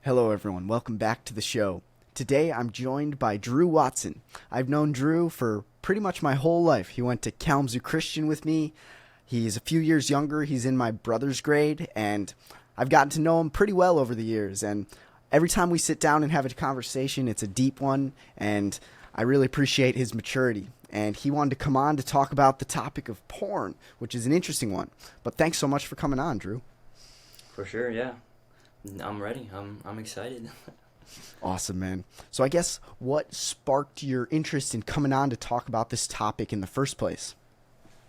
Hello, everyone. Welcome back to the show. Today, I'm joined by Drew Watson. I've known Drew for pretty much my whole life. He went to Kalamazoo Christian with me. He's a few years younger. He's in my brother's grade, and I've gotten to know him pretty well over the years. And every time we sit down and have a conversation, it's a deep one, and I really appreciate his maturity. And he wanted to come on to talk about the topic of porn, which is an interesting one. But thanks so much for coming on, Drew. For sure, yeah. I'm ready. I'm excited. Awesome, man. So I guess what sparked your interest in coming on to talk about this topic in the first place?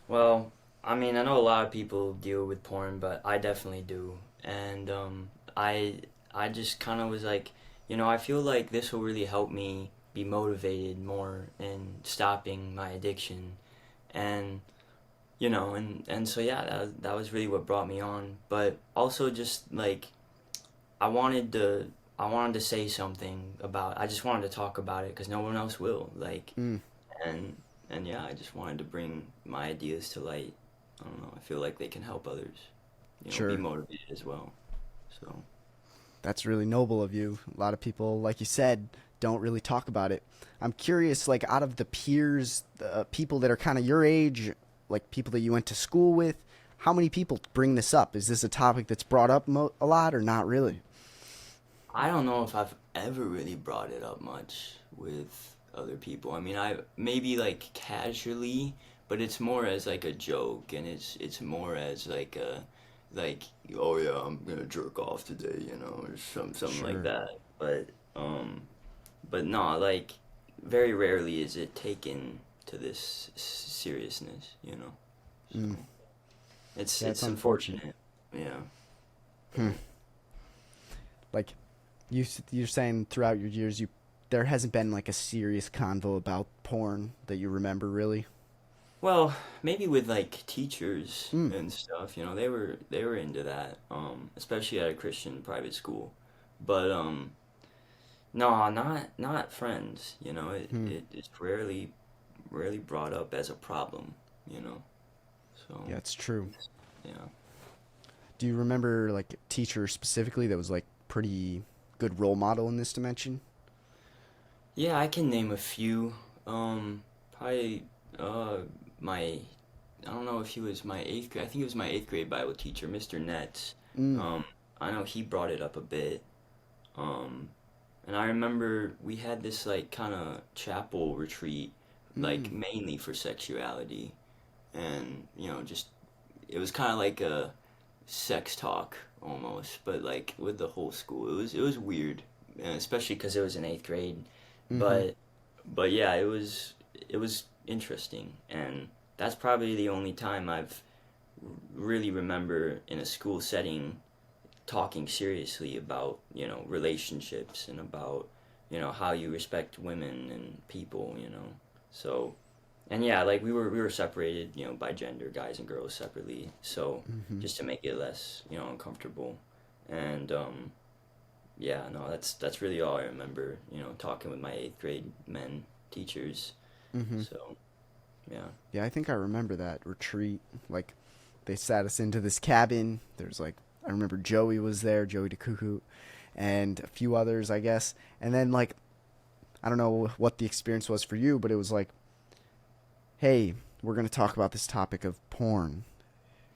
Well, I mean, I know a lot of people deal with porn, but I definitely do. And I just kind of was like, I feel like this will really help me be motivated more in stopping my addiction. And and so yeah, that was really what brought me on. But also just like I wanted to I wanted to say something about. I just wanted to talk about it because no one else will. Mm, And and yeah, I just wanted to bring my ideas to light. I don't know. I feel like they can help others. Be sure. motivated as well. So That's really noble of you. A lot of people, like you said, don't really talk about it. I'm curious, like, out of the peers, people that are kind of your age, like people that you went to school with, how many people bring this up? Is this a topic that's brought up a lot or not really? I don't know if I've ever really brought it up much with other people. I mean, I maybe like casually, but it's more as like a joke, and it's more as like a like oh yeah, I'm gonna jerk off today, or something like Sure. that. Um, but no, like very rarely is it taken to this seriousness. So Mm. it's Yeah, it's it's unfortunate. unfortunate. Yeah. Hmm. Like, you're saying throughout your years, there hasn't been like a serious convo about porn that you remember, really? Well, maybe with like teachers Mm. and stuff, they were into that, especially at a Christian private school. But no, not friends. Hmm. It's rarely brought up as a problem. You know, so Yeah, it's true. yeah. Do you remember like a teacher specifically that was like pretty good role model in this dimension? Yeah, I can name a few. Probably uh my I don't know if he was my eighth grade. I think he was my eighth grade Bible teacher, Mr. Nets. Mm. Um, I know he brought it up a bit. Um, and I remember we had this like kind of chapel retreat, like Mm. mainly for sexuality, and just it was kind of like a sex talk almost, but like with the whole school. It was weird, and especially because it was in eighth grade. Mm-hmm. But but yeah, it was interesting, and that's probably the only time I've really remember in a school setting talking seriously about relationships and about how you respect women and people. So and yeah, like we were separated by gender, guys and girls separately, so Mm-hmm. just to make it less uncomfortable. And yeah, no, that's really all I remember, talking with my eighth grade men teachers. Mm-hmm. So yeah. Yeah, I think I remember that retreat. Like, they sat us into this cabin. There's like, I remember Joey was there, Joey DeCuckoo, and a few others, I guess. And then like, I don't know what the experience was for you, but it was like, hey, we're gonna talk about this topic of porn.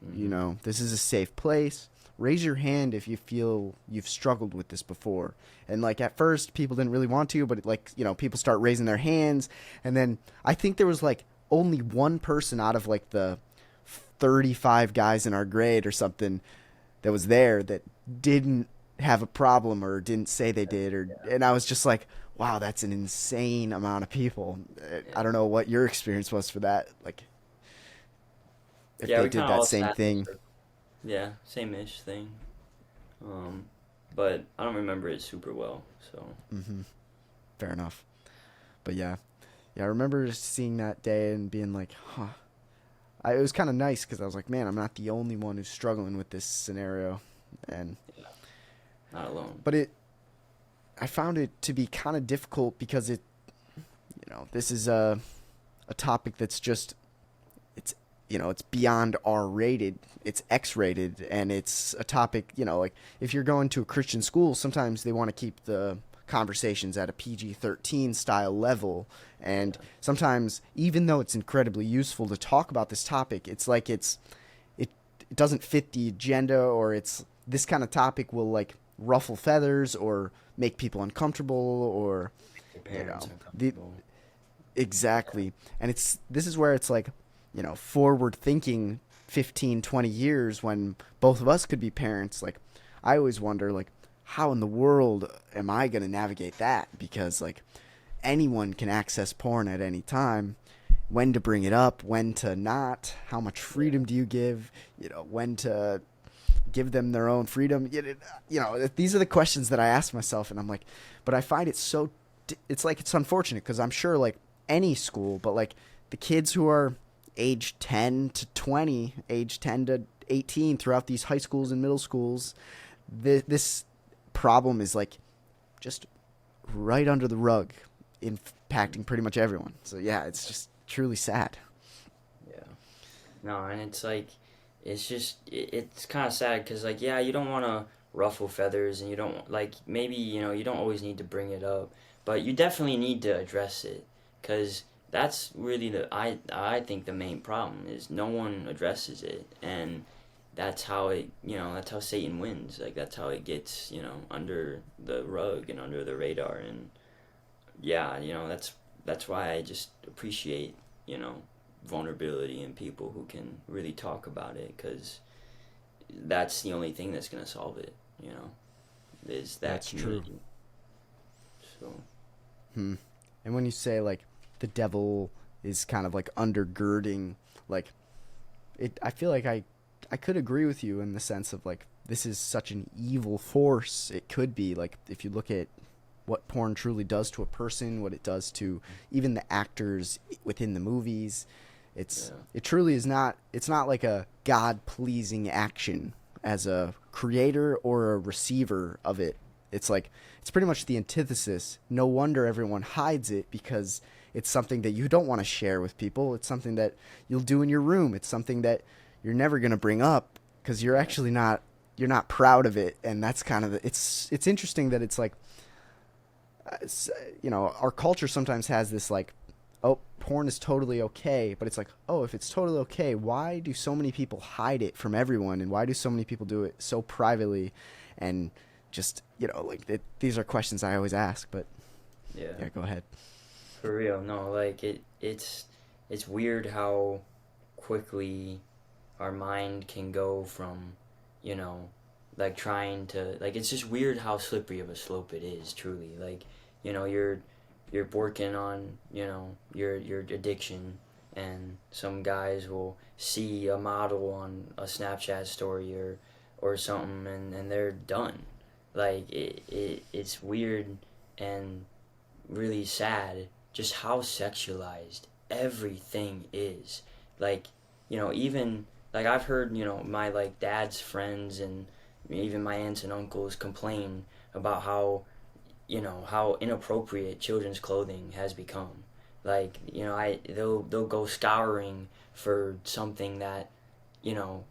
Hmm. This is a safe place. Raise your hand if you feel you've struggled with this before. And like at first, people didn't really want to, but like people start raising their hands, and then I think there was like only one person out of like the 35 guys in our grade or something that was there that didn't have a problem or didn't say they did, or Yeah. and I was just like, wow, that's an insane amount of people. I Yeah. don't know what your experience was for that, like if Yeah, they we did kind of that all same sat in a thing. circle. Yeah, same-ish thing. Um, but I don't remember it super well, so. Hmm. Fair enough. But yeah, yeah, I remember just seeing that day and being like, huh. It was kind of nice because I was like, man, I'm not the only one who's struggling with this scenario. And Yeah, not alone. but I found it to be kind of difficult because this is a topic that's just it's it's beyond R rated, it's X rated, and it's a topic, like if you're going to a Christian school, sometimes they want to keep the conversations at a PG-13 style level. And sometimes, even though it's incredibly useful to talk about this topic, it's like it doesn't fit the agenda, or it's this kind of topic will like ruffle feathers or make people uncomfortable, or Your you parents know, are the comfortable. exactly. And this is where it's like, forward thinking 15, 20 years when both of us could be parents. Like, I always wonder, like, how in the world am I going to navigate that? Because, like, anyone can access porn at any time. When to bring it up, when to not, how much freedom do you give, when to give them their own freedom. These are the questions that I ask myself, and I'm like, but I find it so, it's like, it's unfortunate because I'm sure like any school, but like the kids who are age 10 to 20, age 10 to 18 throughout these high schools and middle schools, this problem is like just right under the rug, impacting pretty much everyone. So yeah, it's just truly sad. Yeah. No, and it's like, it's kind of sad because, like, yeah, you don't want to ruffle feathers, and you don't, like, maybe, you don't always need to bring it up, but you definitely need to address it because that's really I think the main problem is no one addresses it, and that's how Satan wins. Like, that's how it gets, under the rug and under the radar, and yeah, that's why I just appreciate, vulnerability in people who can really talk about it, because that's the only thing that's gonna solve it. Is that That's true. community. So Hmm. And when you say like the devil is kind of like undergirding, like I feel like I could agree with you in the sense of like this is such an evil force. It could be like if you look at what porn truly does to a person, what it does to even the actors within the movies. yeah, It truly is not. It's not like a God pleasing action as a creator or a receiver of it. It's like it's pretty much the antithesis. No wonder everyone hides it, because it's something that you don't want to share with people. It's something that you'll do in your room. It's something that you're never going to bring up because you're yeah, actually not, you're not proud of it. And that's kind of it's interesting that it's like our culture sometimes has this like, oh, porn is totally okay, but it's like, oh, if it's totally okay, why do so many people hide it from everyone, and why do so many people do it so privately? And just like these are questions I always ask. But yeah. yeah, go ahead. For real, no, like it's weird how quickly our mind can go from, you know, like trying to, like, it's just weird how slippery of a slope it is, truly. Like, you're working on, your addiction, and some guys will see a model on a Snapchat story or something, and they're done. Like, it's weird and really sad just how sexualized everything is. Like, even like I've heard, my like dad's friends and even my aunts and uncles complain about how inappropriate children's clothing has become. Like, they'll go scouring for something that, you know,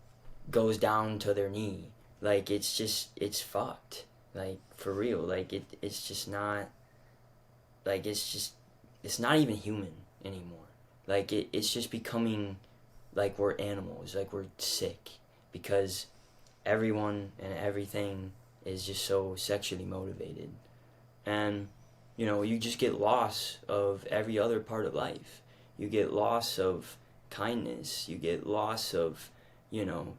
goes down to their knee. Like, it's fucked. Like, for real. Like, it's just not, like, it's not even human anymore. Like, it's just becoming like we're animals, like we're sick, because everyone and everything is just so sexually motivated. And you just get loss of every other part of life. You get loss of kindness, you get loss of, you know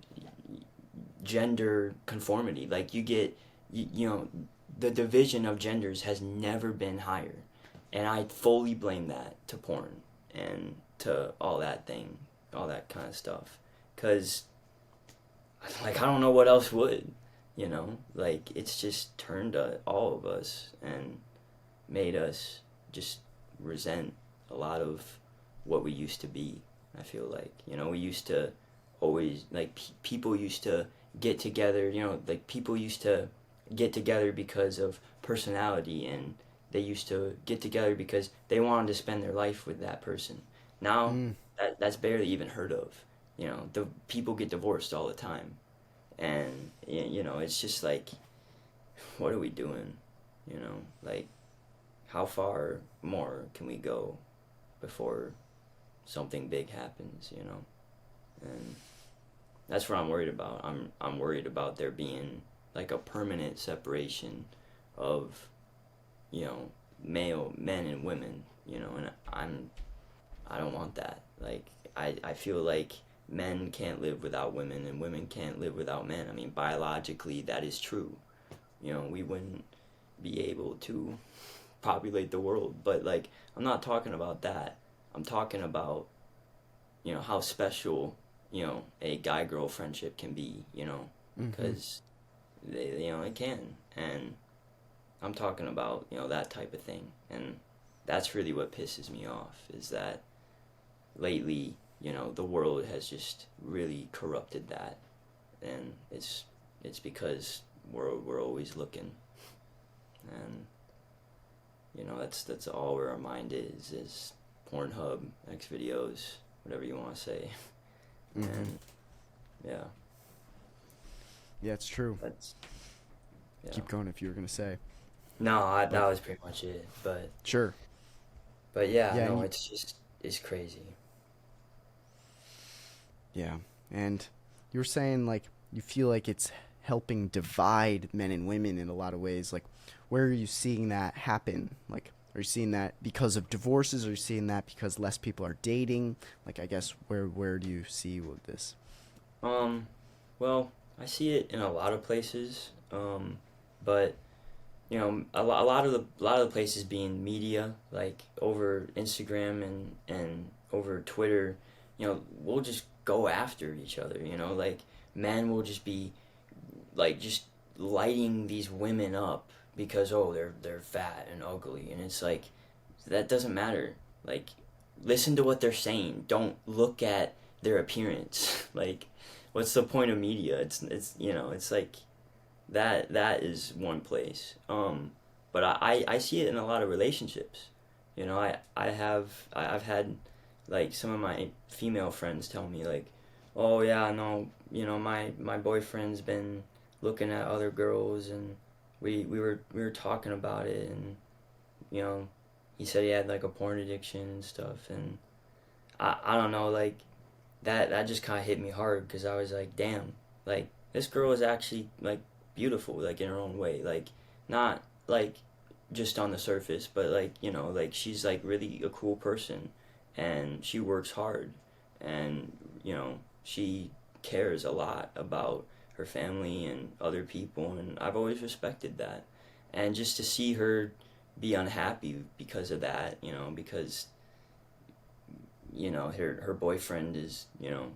gender conformity. Like, you get, the division of genders has never been higher, and I fully blame that to porn and to all that kind of stuff, because, like, I don't know what else would, like, it's just turned all of us and made us just resent a lot of what we used to be. I feel like, we used to always, like, people used to get together, like, people used to get together because of personality, and they used to get together because they wanted to spend their life with that person. Now, Mm, that's barely even heard of. the people get divorced all the time, and it's just like, what are we doing? Like, how far more can we go before something big happens? And that's what I'm worried about. I'm worried about there being like a permanent separation of, male men and women, and I don't want that. Like, I feel like men can't live without women and women can't live without men. I mean, biologically that is true. We wouldn't be able to populate the world, but like, I'm not talking about that. I'm talking about, how special, a guy girl friendship can be, because it can. And I'm talking about, that type of thing. And that's really what pisses me off, is that lately, the world has just really corrupted that. And it's because we're always looking. And, that's all where our mind is Pornhub, X videos, whatever you want to say. And, yeah. Yeah, it's true. Yeah. Keep going if you were going to say. No, that was pretty much it. But Sure. But yeah, Yeah, no, it's crazy. Yeah. And you were saying, like, you feel like it's helping divide men and women in a lot of ways. Like, where are you seeing that happen? Like, are you seeing that because of divorces? Are you seeing that because less people are dating? Like, I guess, where do you see with this? Well, I see it in a lot of places. But a lot of the places being media, like over Instagram and over Twitter, we'll just go after each other. Like, men will just be like just lighting these women up because, oh, they're fat and ugly, and it's like, that doesn't matter. Like, listen to what they're saying. Don't look at their appearance. Like, what's the point of media? It's like that is one place. But I see it in a lot of relationships. I've had like some of my female friends tell me, like, oh yeah, no, my boyfriend's been looking at other girls, and we were talking about it, and he said he had like a porn addiction and stuff, and I don't know, like, that just kind of hit me hard, because I was like, damn, like, this girl is actually like beautiful, like, in her own way, like, not like just on the surface, but like, like, she's like really a cool person, and she works hard, and she cares a lot about her family and other people, and I've always respected that. And just to see her be unhappy because of that, because her boyfriend is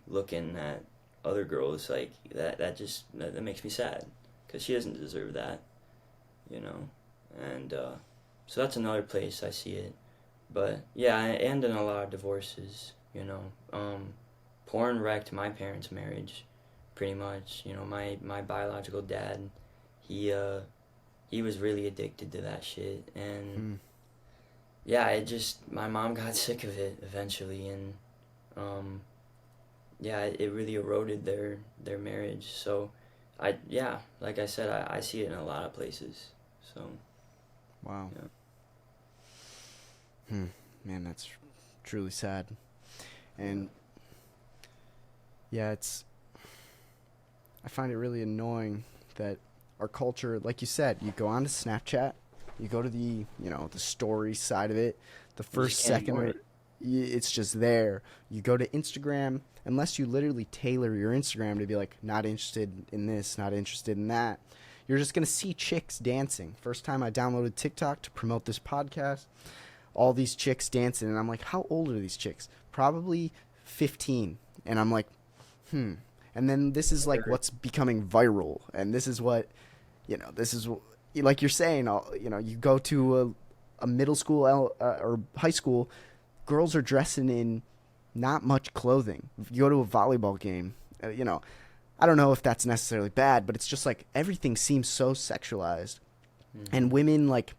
looking at other girls, like, that makes me sad, because she doesn't deserve that, and so that's another place I see it. But yeah, and in a lot of divorces, porn wrecked my parents' marriage, pretty much. My biological dad, he was really addicted to that shit, and yeah, my mom got sick of it eventually, and yeah, it really eroded their marriage. So like I said, I see it in a lot of places. So Wow. yeah. Man, that's truly sad. And yeah, I find it really annoying that our culture, like you said, you go on to Snapchat, you go to the story side of it, the first second it's just there. You go to Instagram, unless you literally tailor your Instagram to be like, not interested in this, not interested in that, you're just going to see chicks dancing. First time I downloaded TikTok to promote this podcast, all these chicks dancing, and I'm like, how old are these chicks? Probably 15. And I'm like, And then this is like what's becoming viral, and this is what, this is like you're saying, you go to a middle school or high school, girls are dressing in not much clothing. If you go to a volleyball game, I don't know if that's necessarily bad, but it's just like everything seems so sexualized. Mm-hmm. And women, like,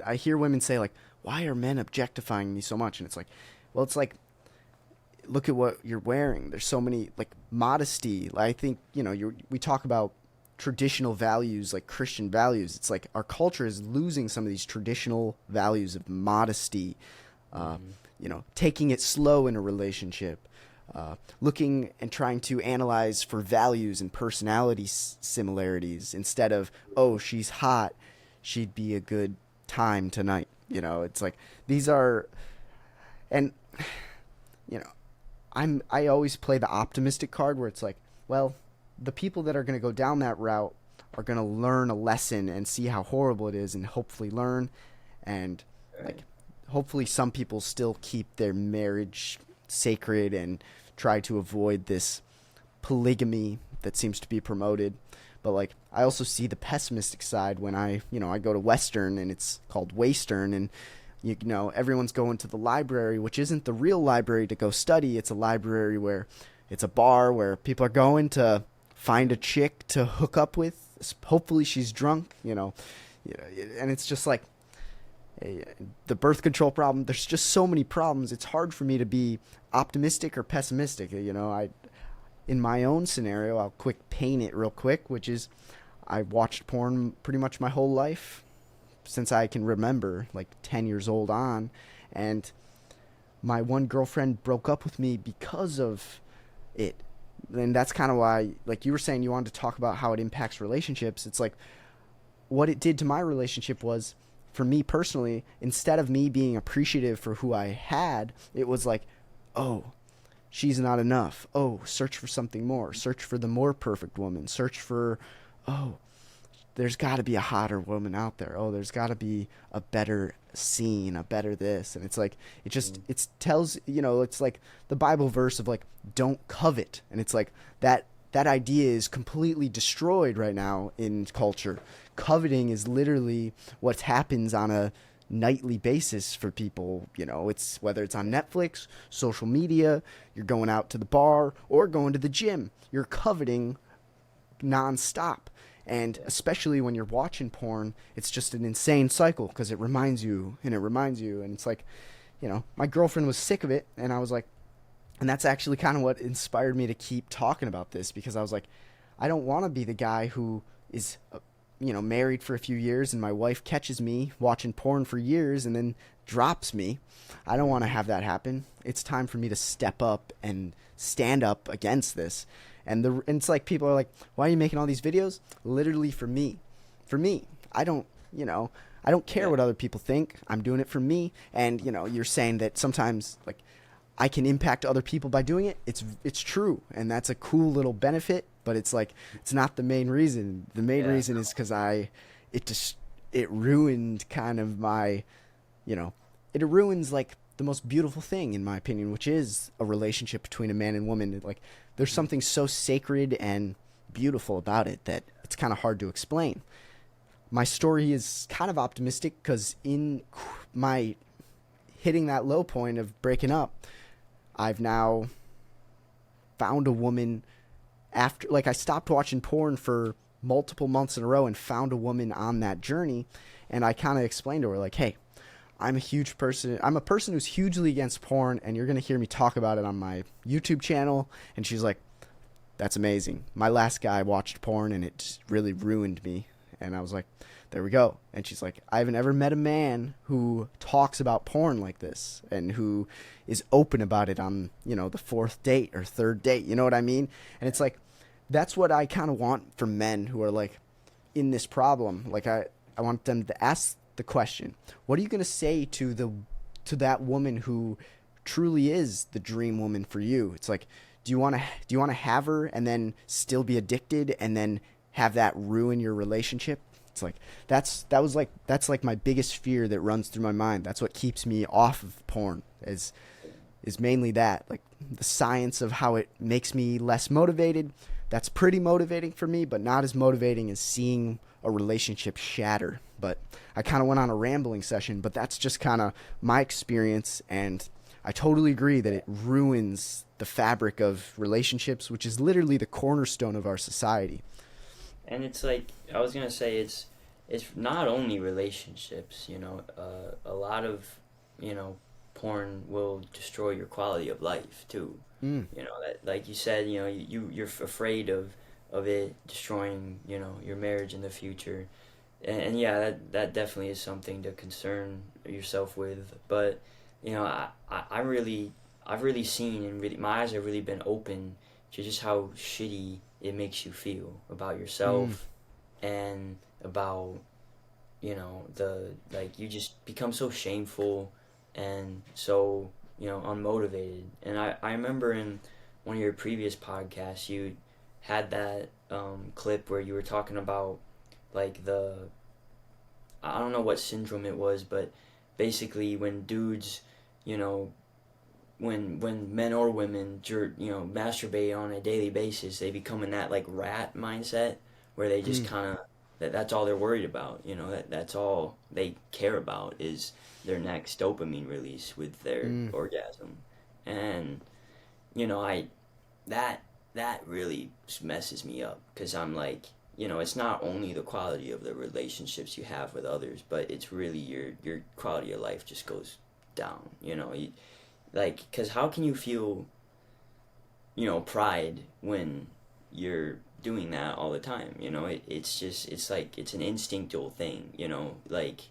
I hear women say, like, why are men objectifying me so much? And it's like, well, it's like look at what you're wearing. There's so many, like, modesty. I think, we talk about traditional values, like Christian values. It's like our culture is losing some of these traditional values of modesty, Mm-hmm. taking it slow in a relationship, looking and trying to analyze for values and personality similarities instead of, oh, she's hot, she'd be a good time tonight. It's like these are, and you know, I always play the optimistic card where it's like, well, the people that are going to go down that route are going to learn a lesson and see how horrible it is and hopefully learn, and like hopefully some people still keep their marriage sacred and try to avoid this polygamy that seems to be promoted. But like I also see the pessimistic side when I go to Western and it's called Western, and everyone's going to the library, which isn't the real library to go study. It's a library where it's a bar where people are going to find a chick to hook up with. Hopefully she's drunk, and it's just like the birth control problem. There's just so many problems. It's hard for me to be optimistic or pessimistic. In my own scenario, I'll paint it real quick, which is I watched porn pretty much my whole life since I can remember, like 10 years old on, and my one girlfriend broke up with me because of it. And that's kind of why, like you were saying, you wanted to talk about how it impacts relationships. It's like what it did to my relationship was, for me personally, instead of me being appreciative for who I had, it was like, oh, she's not enough. Oh, search for something more. Search for the more perfect woman. Search for, oh, there's got to be a hotter woman out there. Oh, there's got to be a better scene, a better this. And it's like, it tells, it's like the Bible verse of like, don't covet. And it's like that idea is completely destroyed right now in culture. Coveting is literally what happens on a nightly basis for people. It's whether it's on Netflix, social media, you're going out to the bar or going to the gym, you're coveting nonstop. And especially when you're watching porn, it's just an insane cycle because it reminds you and it reminds you. And it's like, my girlfriend was sick of it. And I was like, and that's actually kind of what inspired me to keep talking about this, because I was like, I don't want to be the guy who is, married for a few years and my wife catches me watching porn for years and then drops me. I don't want to have that happen. It's time for me to step up and stand up against this. And it's like people are like, why are you making all these videos? Literally for me. I don't care what other people think. I'm doing it for me. And you're saying that sometimes like I can impact other people by doing it. It's true, and that's a cool little benefit. But it's like it's not the main reason. The main reason is because it ruined kind of my, it ruins like the most beautiful thing in my opinion, which is a relationship between a man and woman. Like there's something so sacred and beautiful about it that it's kind of hard to explain. My story is kind of optimistic because in my hitting that low point of breaking up, I've now found a woman after, like, I stopped watching porn for multiple months in a row and found a woman on that journey. And I kind of explained to her, like, hey, I'm a person who's hugely against porn, and you're going to hear me talk about it on my YouTube channel. And she's like, that's amazing. My last guy watched porn and it really ruined me. And I was like, there we go. And she's like, I haven't ever met a man who talks about porn like this and who is open about it on, the fourth date or third date. You know what I mean? And it's like, that's what I kind of want for men who are like in this problem. Like I want them to ask the question, what are you going to say to that woman who truly is the dream woman for you? It's like, do you want to have her and then still be addicted and then have that ruin your relationship? It's like that's like my biggest fear that runs through my mind. That's what keeps me off of porn is mainly that, like the science of how it makes me less motivated. That's pretty motivating for me, but not as motivating as seeing a relationship shatter. But I kind of went on a rambling session, but that's just kind of my experience, and I totally agree that it ruins the fabric of relationships, which is literally the cornerstone of our society. And it's like, I was gonna say, it's not only relationships, a lot of, porn will destroy your quality of life too. Mm. You know, that, like you said, you know, you're afraid of it destroying, you know, your marriage in the future. And yeah, that definitely is something to concern yourself with. But you know, I've really seen, and really my eyes have really been open to just how shitty it makes you feel about Mm. yourself, and about, you know, the, like, you just become so shameful and so, you know, unmotivated. And I remember in one of your previous podcasts you had that clip where you were talking about, like, the, I don't know what syndrome it was, but basically when dudes, you know, when men or women you know, masturbate on a daily basis, they become in that, like, rat mindset where they just Mm. kind of, that's all they're worried about. You know, that's all they care about is their next dopamine release with their Mm. orgasm. And you know, I that that really messes me up, because I'm like, you know, it's not only the quality of the relationships you have with others, but it's really your quality of life just goes down. You know, like, because how can you feel, you know, pride when you're doing that all the time? You know, it's just, it's like, it's an instinctual thing, you know, like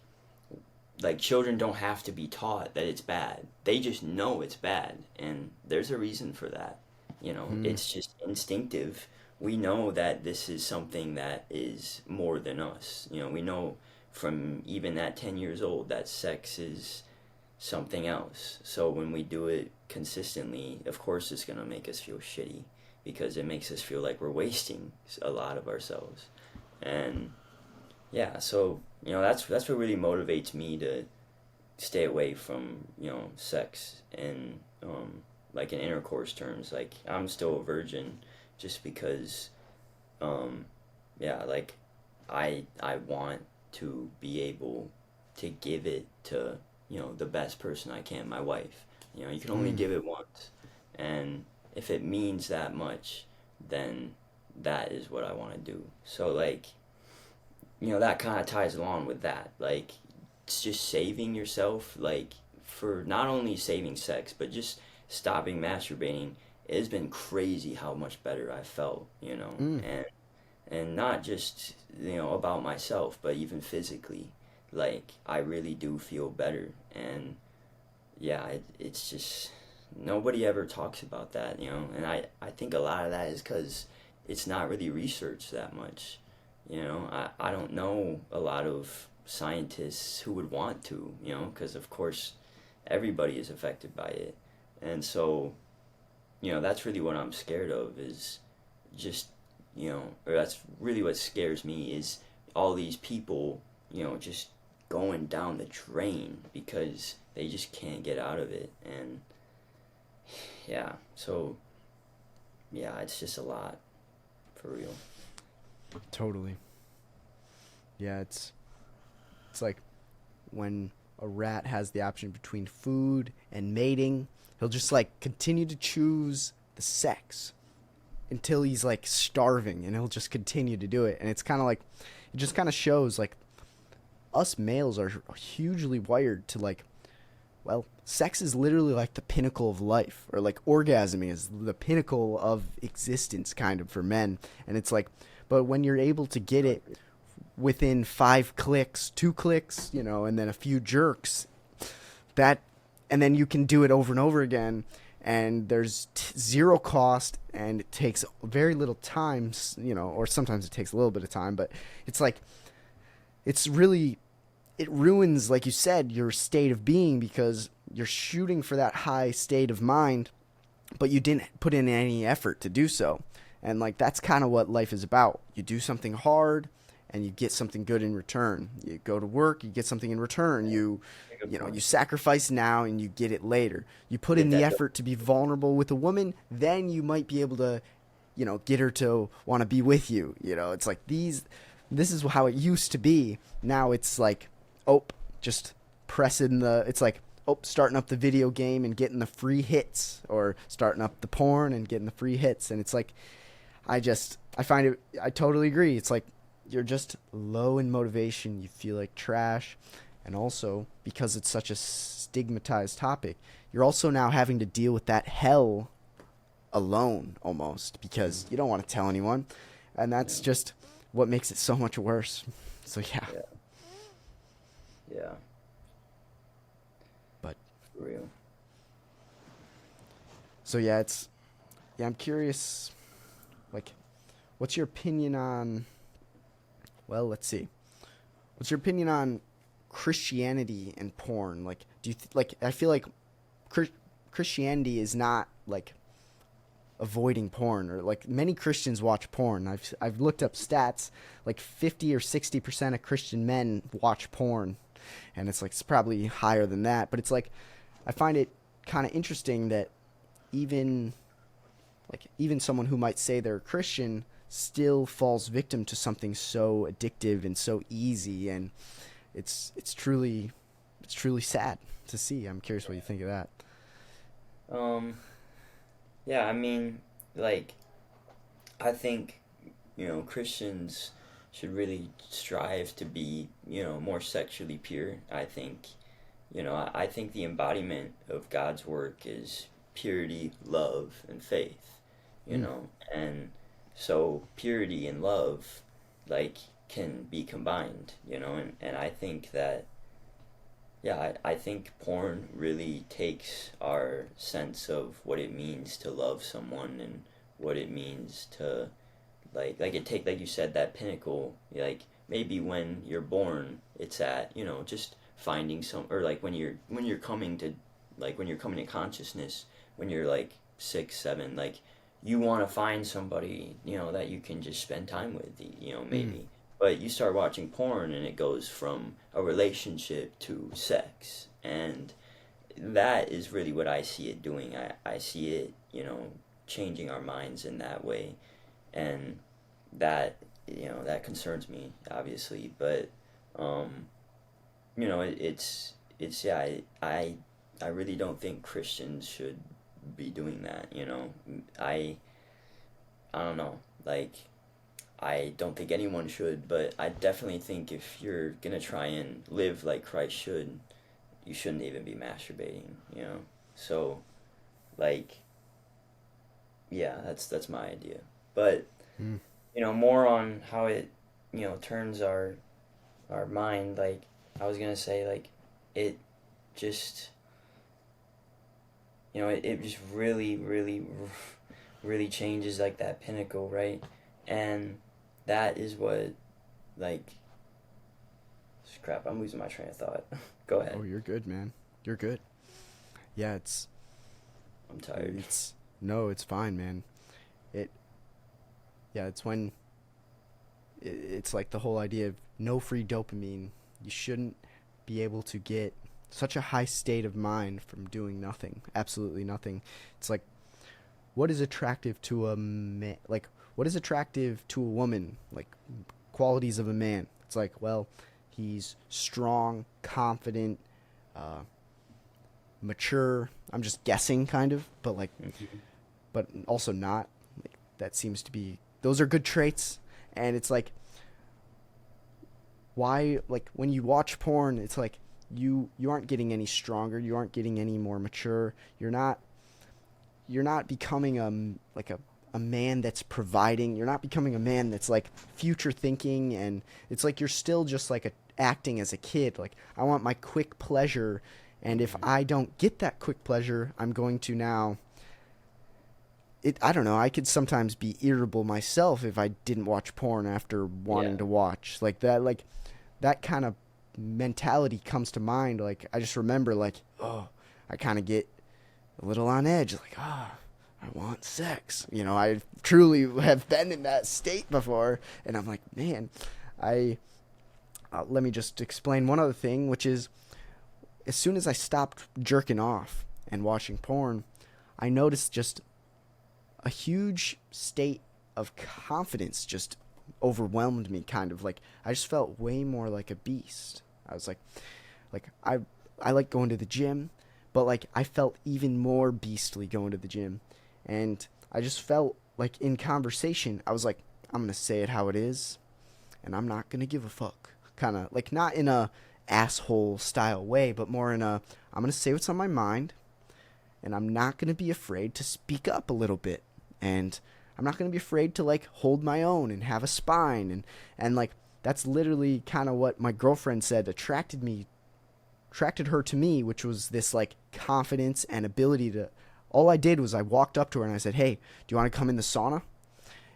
children don't have to be taught that it's bad. They just know it's bad, and there's a reason for that. You know, Mm. it's just instinctive. We know that this is something that is more than us. You know, we know from even at 10 years old that sex is something else. So when we do it consistently, of course it's going to make us feel shitty, because it makes us feel like we're wasting a lot of ourselves. And yeah, so you know, that's what really motivates me to stay away from, you know, sex and like in intercourse terms. Like, I'm still a virgin just because um yeah, like, I want to be able to give it to, you know, the best person I can, my wife. You know, you can only Mm. give it once, and if it means that much, then that is what I want to do. So, like, you know, that kind of ties along with that. Like, it's just saving yourself, like, for not only saving sex, but just stopping masturbating. It has been crazy how much better I felt, you know, Mm. and not just, you know, about myself, but even physically. Like, I really do feel better, and yeah, it's just, nobody ever talks about that, you know, and I think a lot of that is because it's not really researched that much. You know, I don't know a lot of scientists who would want to, you know, because of course everybody is affected by it. And so, you know, that's really what I'm scared of, is just, you know, or that's really what scares me, is all these people, you know, just going down the drain because they just can't get out of it. And yeah, so yeah, it's just a lot, for real. Totally. Yeah, it's like when a rat has the option between food and mating, he'll just like continue to choose the sex until he's like starving, and he'll just continue to do it. And it's kind of like, it just kind of shows like us males are hugely wired to like, well, sex is literally like the pinnacle of life, or like orgasming is the pinnacle of existence kind of for men. And it's like, but when you're able to get it within 5 clicks, 2 clicks, you know, and then a few jerks, that, and then you can do it over and over again, and there's zero cost, and it takes very little time, you know, or sometimes it takes a little bit of time, but it's like, it's really, it ruins, like you said, your state of being, because you're shooting for that high state of mind, but you didn't put in any effort to do so. And like, that's kind of what life is about. You do something hard and you get something good in return. You go to work, you get something in return. Good You know, you point. sacrifice now and you get it later. You put in Get the that. effort to be vulnerable with a woman, then you might be able to, you know, get her to want to be with you. You know, it's like this is how it used to be. Now it's like, oh, just pressing the, it's like, oh, starting up the video game and getting the free hits, or starting up the porn and getting the free hits. And it's like, I find it, I totally agree. It's like, you're just low in motivation. You feel like trash. And also, because it's such a stigmatized topic, you're also now having to deal with that hell alone almost because you don't want to tell anyone. And that's Yeah. just what makes it so much worse. So, yeah. Yeah. Yeah. But, For real. so yeah, I'm curious, like, what's your opinion on, well, let's see. What's your opinion on Christianity and porn? Like, do you, like, I feel like Christianity is not, like, avoiding porn, or like many Christians watch porn. I've looked up stats, like 50 or 60% of Christian men watch porn, and it's like it's probably higher than that. But it's like I find it kind of interesting that even even someone who might say they're a Christian still falls victim to something so addictive and so easy, and it's truly sad to see. I'm curious what you think of that. Um, yeah, I mean, like, I think, Christians should really strive to be, more sexually pure. I think, I think the embodiment of God's work is purity, love, and faith, Mm. and so purity and love, like, can be combined, and I think that, yeah, I think porn really takes our sense of what it means to love someone and what it means to like you said, that pinnacle, like maybe when you're born it's at, just finding some, or like when you're coming to, like when you're coming to consciousness, when you're like 6 7, like you want to find somebody, that you can just spend time with, Mm. maybe, but you start watching porn and it goes from a relationship to sex, and that is really what I see it doing. I see it, changing our minds in that way, and that, that concerns me, obviously, but um it's yeah, I really don't think Christians should be doing that, I I don't know, like, I don't think anyone should, but I definitely think if you're gonna try and live like Christ should, you shouldn't even be masturbating, so, like, yeah, that's my idea, but Mm. more on how it, turns our mind. Like, I was gonna say, like, it just, it just really, really, really changes, like, that pinnacle, right? And that is what, like, crap, I'm losing my train of thought. Go Oh, ahead. you're good, man. You're good. Yeah, I'm tired. it's no, it's fine, man. It yeah, it's when it's like the whole idea of no free dopamine. You shouldn't be able to get such a high state of mind from doing nothing, absolutely nothing. It's like what is attractive to a man? Like what is attractive to a woman? Like qualities of a man. It's like, well, he's strong, confident, uh, mature. I'm just guessing, kind of, but like, Mhm. but also not. Like, that seems to be those are good traits, and it's like why like when you watch porn, it's like you aren't getting any stronger, you aren't getting any more mature. You're not becoming like a man that's providing. You're not becoming a man that's like future thinking, and it's like you're still just like acting as a kid. Like I want my quick pleasure, and if Mhm. I don't get that quick pleasure, I'm going to now. I don't know. I could sometimes be irritable myself if I didn't watch porn after wanting Yeah. to watch like that. Like that kind of mentality comes to mind. Like I just remember like, oh, I kind of get a little on edge. Like, ah, I want sex. I truly have been in that state before, and I'm like, man, I. Let me just explain one other thing, which is as soon as I stopped jerking off and watching porn, I noticed just a huge state of confidence just overwhelmed me, kind of like I just felt way more like a beast. I was like I like going to the gym, but like I felt even more beastly going to the gym. And I just felt like in conversation, I was like, I'm going to say it how it is, and I'm not going to give a fuck. Kind of like not in a asshole style way, but more in a, I'm going to say what's on my mind, and I'm not going to be afraid to speak up a little bit. And I'm not going to be afraid to like hold my own and have a spine. And like, that's literally kind of what my girlfriend said attracted her to me, which was this like confidence and ability to, all I did was I walked up to her and I said, "Hey, do you want to come in the sauna?"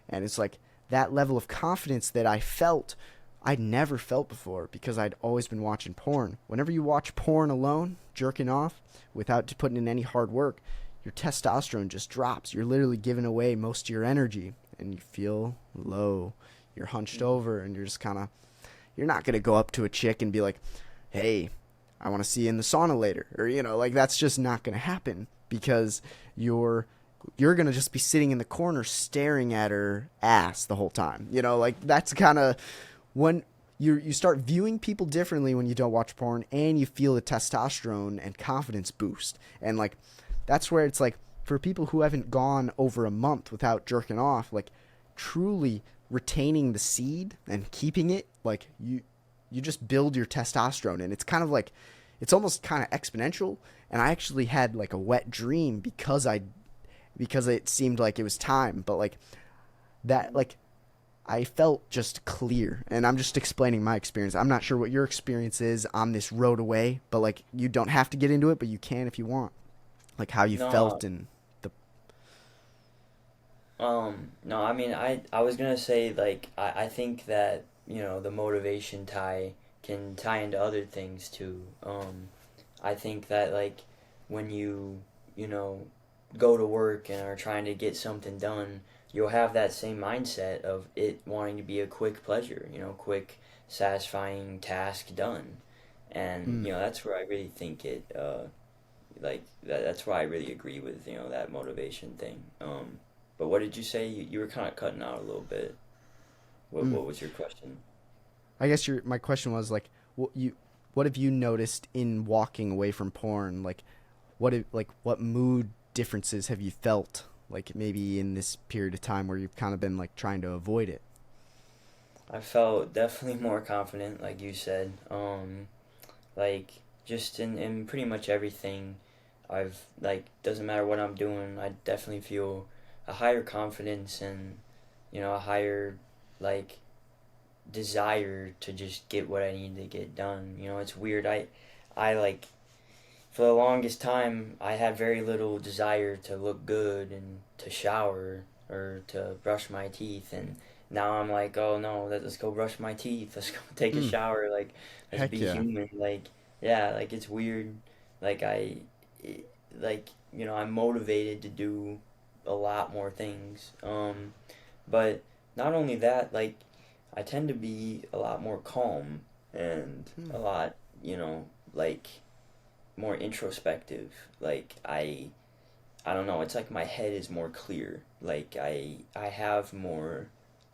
And it's like that level of confidence that I felt I'd never felt before because I'd always been watching porn. Whenever you watch porn alone, jerking off, without putting in any hard work, your testosterone just drops. You're literally giving away most of your energy and you feel low. You're hunched over and you're just kind of, you're not going to go up to a chick and be like, "Hey, I want to see you in the sauna later." Or, like that's just not going to happen because you're going to just be sitting in the corner staring at her ass the whole time. Like that's kind of when you start viewing people differently when you don't watch porn, and you feel the testosterone and confidence boost. And like that's where it's like for people who haven't gone over a month without jerking off, like truly retaining the seed and keeping it, like you just build your testosterone, and it's kind of like it's almost kind of exponential. And I actually had like a wet dream because it seemed like it was time, but like that, like I felt just clear. And I'm just explaining my experience. I'm not sure what your experience is on this road away, but like you don't have to get into it, but you can if you want. Like how you No, felt and the no, I mean, I was gonna say, like, I think that, the motivation can tie into other things too. I think that, like, when you know, go to work and are trying to get something done, you'll have that same mindset of it wanting to be a quick pleasure, quick, satisfying task done. And, mm, that's where I really think that's why I really agree with, that motivation thing. But what did you say? You were kind of cutting out a little bit. mm. What was your question? I guess my question was like what have you noticed in walking away from porn? Like what mood differences have you felt like maybe in this period of time where you've kind of been like trying to avoid it? I felt definitely more confident, like you said. Like just in pretty much everything, I've like doesn't matter what I'm doing, I definitely feel a higher confidence and a higher like desire to just get what I need to get done. It's weird. I like for the longest time I had very little desire to look good and to shower or to brush my teeth, and now I'm like, oh no, let's go brush my teeth. Let's go take a Mm, shower. Like, let's heck be yeah. human. Like, yeah, like it's weird. Like it- like I'm motivated to do a lot more things. But not only that, like I tend to be a lot more calm and Mm, a lot, like more introspective. Like I don't know, it's like my head is more clear. Like I have more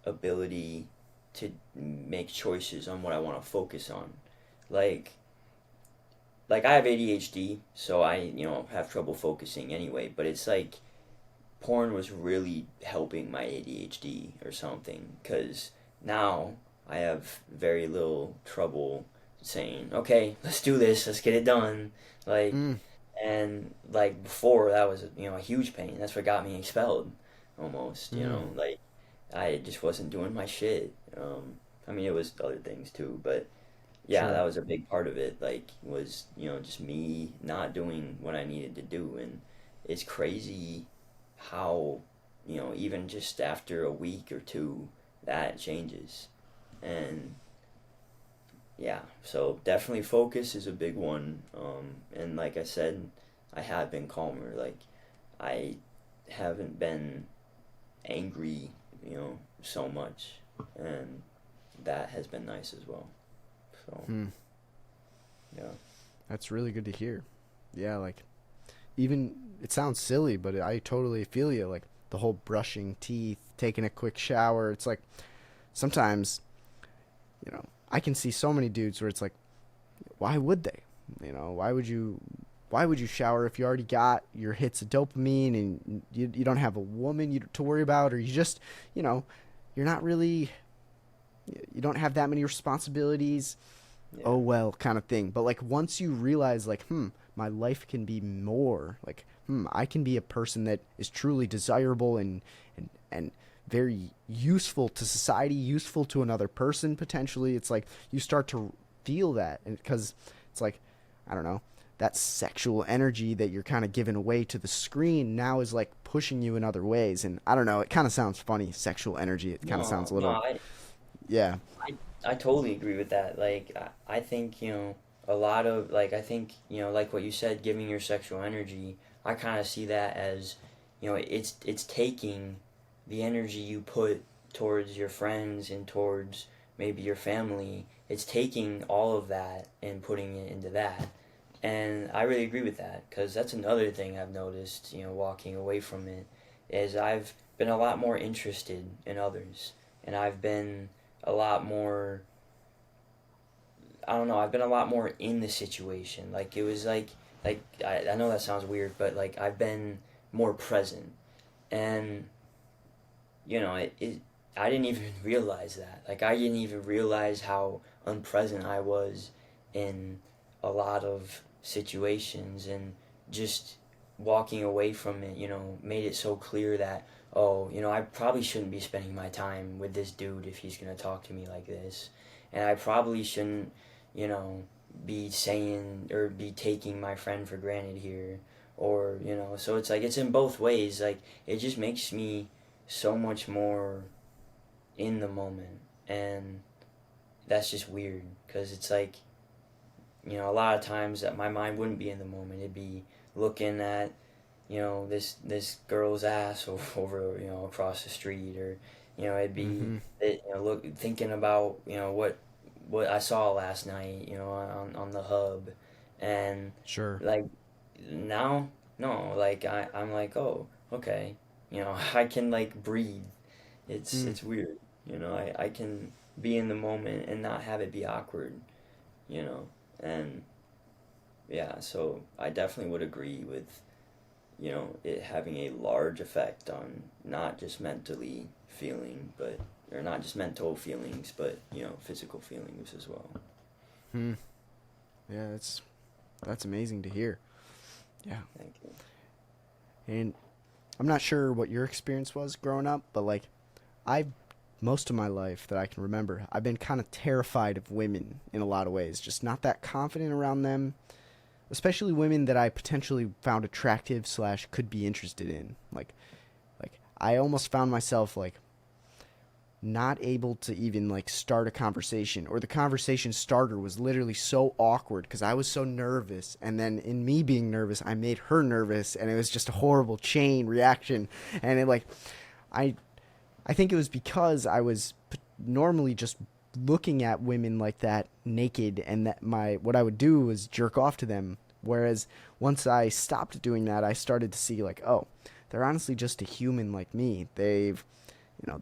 ability to make choices on what I want to focus on. Like I have ADHD, so I, have trouble focusing anyway, but it's like porn was really helping my ADHD or something, cuz now I have very little trouble saying, "Okay, let's do this. Let's get it done." Like, mm, and like before that was, a huge pain. That's what got me expelled almost, mm, like I just wasn't doing my shit. I mean, it was other things too, but yeah, sure. that was a big part of it. Like, was, just me not doing what I needed to do. And it's crazy how, even just after a week or two, that changes. And yeah, so definitely focus is a big one. And like I said, I have been calmer. Like, I haven't been angry, so much. And that has been nice as well. So, Mm, yeah. that's really good to hear. Yeah, like even it sounds silly, but I totally feel you. Like the whole brushing teeth, taking a quick shower. It's like sometimes, I can see so many dudes where it's like, why would they? Why would you shower if you already got your hits of dopamine and you don't have a woman to worry about, or you just, you know, you're not really, you don't have that many responsibilities. Yeah. oh well kind of thing. But like once you realize like, my life can be more, like, I can be a person that is truly desirable and very useful to society, useful to another person potentially. It's like you start to feel that, and because it's like, I don't know, that sexual energy that you're kind of giving away to the screen now is like pushing you in other ways. And I don't know, it kind of sounds funny, sexual energy. It kind of sounds No, a no, little, yeah. I totally agree with that. Like, I think, a lot of, like, I think, like what you said, giving your sexual energy, I kind of see that as, it's taking the energy you put towards your friends and towards maybe your family, it's taking all of that and putting it into that. And I really agree with that because that's another thing I've noticed, walking away from it, is I've been a lot more interested in others. And I've been a lot more, I don't know, I've been a lot more in the situation. Like, it was I know that sounds weird, but like, I've been more present. And, I didn't even realize that. Like, I didn't even realize how unpresent I was in a lot of situations, and just walking away from it, made it so clear that, oh, I probably shouldn't be spending my time with this dude if he's going to talk to me like this. And I probably shouldn't, you know, be saying or be taking my friend for granted here. Or, so it's like, it's in both ways. Like, it just makes me so much more in the moment. And that's just weird because it's like, a lot of times that my mind wouldn't be in the moment. It'd be looking at, this girl's ass over, across the street, or, it'd be Mm-hmm. it, thinking about, what I saw last night, on the hub. And Sure. like, now, no, like, I'm like, oh, okay, I can like breathe. Mm. It's weird, I can be in the moment and not have it be awkward, you know, and yeah, so I definitely would agree with, it having a large effect on not just mentally feeling, but, or not just mental feelings, but, physical feelings as well. Hmm. Yeah, that's amazing to hear. Yeah. Thank you. And I'm not sure what your experience was growing up, but like I've most of my life that I can remember, I've been kind of terrified of women in a lot of ways, just not that confident around them, especially women that I potentially found attractive slash could be interested in. Like I almost found myself like not able to even like start a conversation, or the conversation starter was literally so awkward because I was so nervous, and then in me being nervous I made her nervous, and it was just a horrible chain reaction. And it like I I think it was because I was normally just looking at women like that naked, and that my what I would do was jerk off to them. Whereas once I stopped doing that, I started to see like, oh, they're honestly just a human like me. They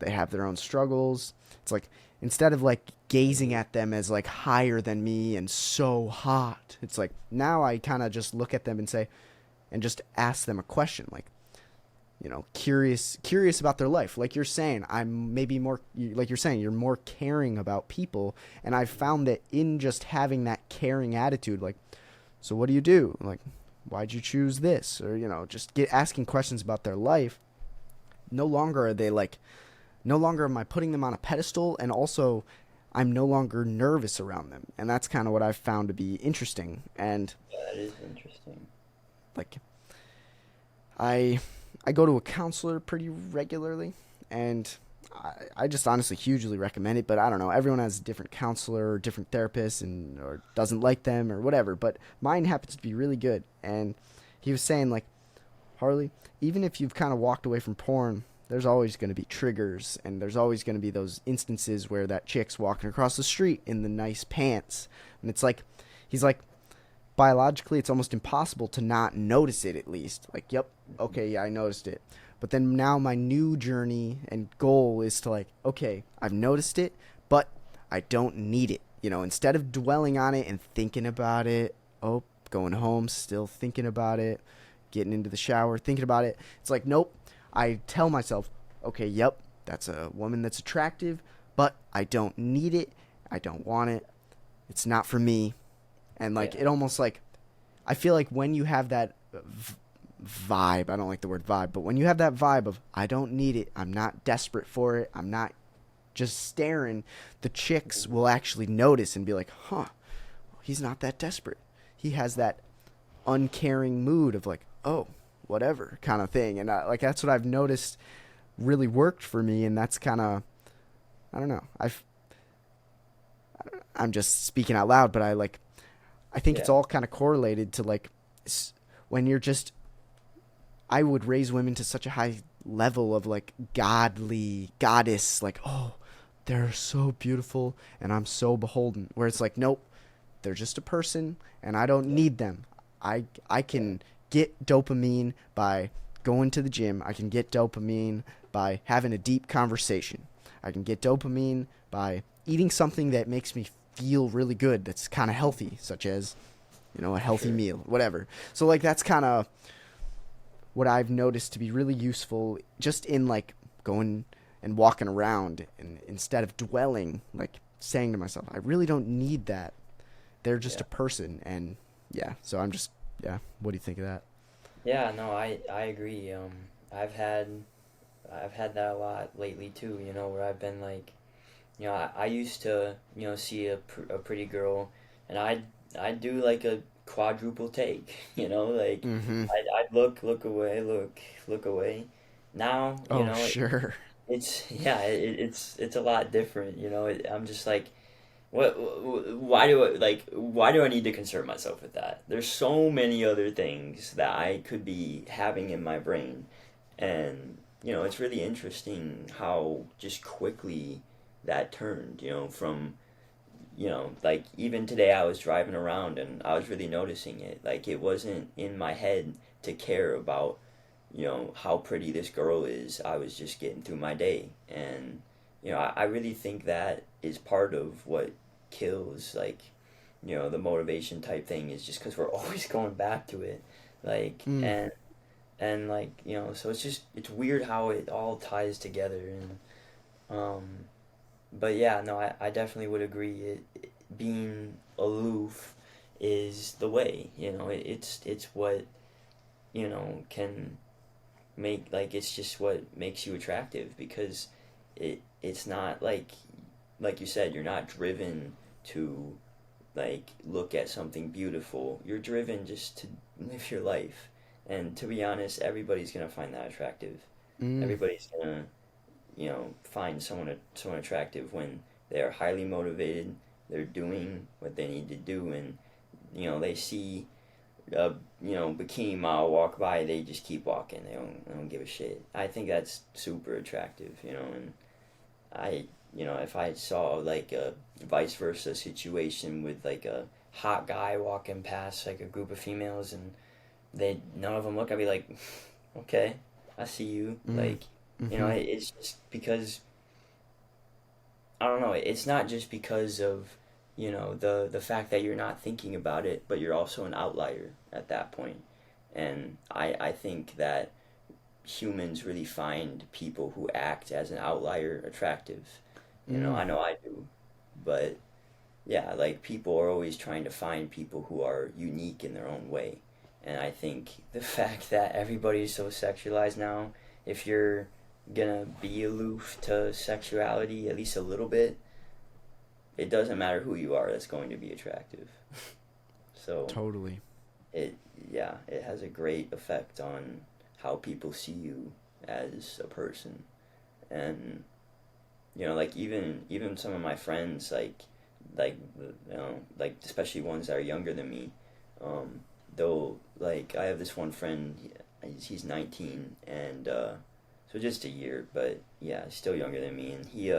have their own struggles. It's like instead of like gazing Hmm. at them as like higher than me and so hot, it's like now I kind of just look at them and say, and just ask them a question like, curious about their life. Like you're saying, I'm maybe more, like you're saying, you're more caring about people. And I've found that in just having that caring attitude, like, so what do you do? Like, why'd you choose this? Or, just get asking questions about their life. No longer are they like, no longer am I putting them on a pedestal. And also, I'm no longer nervous around them. And that's kind of what I've found to be interesting. And Yeah, that is interesting. like, I I go to a counselor pretty regularly, and I just honestly hugely recommend it. But I don't know, everyone has a different counselor or different therapist, and or doesn't like them or whatever. But mine happens to be really good, and he was saying like, Harley, even if you've kind of walked away from porn, there's always going to be triggers, and there's always going to be those instances where that chick's walking across the street in the nice pants, and it's like, he's like, biologically it's almost impossible to not notice it at least. Like, yep, Hmm. okay, yeah, I noticed it. But then now my new journey and goal is to like, okay, I've noticed it, but I don't need it. Instead of dwelling on it and thinking about it, oh, going home, still thinking about it, getting into the shower, thinking about it. It's like, nope. I tell myself, okay, yep, that's a woman that's attractive, but I don't need it. I don't want it. it's not for me. And like Yeah. it almost like I feel like when you have that vibe, I don't like the word vibe, but when you have that vibe of I don't need it, I'm not desperate for it, I'm not just staring, the chicks will actually notice and be like, huh, he's not that desperate. He has that uncaring mood of like, oh, whatever kind of thing. And like that's what I've noticed really worked for me. And that's kind of, I don't know. I'm just speaking out loud, but I think it's Yeah. all kind of correlated to like when you're just, I would raise women to such a high level of like godly goddess, like, oh, they're so beautiful and I'm so beholden. Where it's like, nope, they're just a person and I don't Yeah. need them. I can get dopamine by going to the gym. I can get dopamine by having a deep conversation. I can get dopamine by eating something that makes me feel really good that's kind of healthy, such as, a healthy Sure. meal, whatever. So like that's kind of what I've noticed to be really useful just in like going and walking around and instead of dwelling, like saying to myself, I really don't need that. They're just Yeah. a person. And yeah, so I'm just, yeah. What do you think of that? Yeah, no, I agree. I've had I've had that a lot lately too, where I've been like, I used to, see a pretty girl, and I'd do like a quadruple take, like Mm-hmm. I'd look away, look away. Now, Oh, sure. it's yeah, it's a lot different, I'm just like, what, why do why do I need to concern myself with that? There's so many other things that I could be having in my brain, and it's really interesting how just quickly that turned, from like even today I was driving around and I was really noticing it. Like it wasn't in my head to care about, how pretty this girl is. I was just getting through my day. And, I really think that is part of what kills, like, the motivation type thing is just because we're always going back to it. Like, Mm. and like, so it's just, it's weird how it all ties together. Um, but yeah, no, I definitely would agree. Being aloof is the way. It's what can make, like, it's just what makes you attractive, because it's not like you said, you're not driven to like look at something beautiful. You're driven just to live your life. And to be honest, everybody's gonna find that attractive. Mm. Everybody's gonna find someone attractive when they are highly motivated. They're doing what they need to do, and they see a bikini model walk by. They just keep walking. They don't give a shit. I think that's super attractive. And I if I saw like a vice versa situation with like a hot guy walking past like a group of females and they none of them look, I'd be like, okay, I see you. Mm. Like, Mm-hmm. it's just because I don't know. It's not just because of the fact that you're not thinking about it, but you're also an outlier at that point. And I think that humans really find people who act as an outlier attractive. Mm. I know I do, but yeah, like people are always trying to find people who are unique in their own way. And I think the fact that everybody is so sexualized now, if you're gonna be aloof to sexuality at least a little bit, it doesn't matter who you are, that's going to be attractive. So Totally. it yeah, it has a great effect on how people see you as a person. And like even some of my friends, like like especially ones that are younger than me, um they'll like I have this one friend, he's 19, and so just a year, but yeah, still younger than me, and he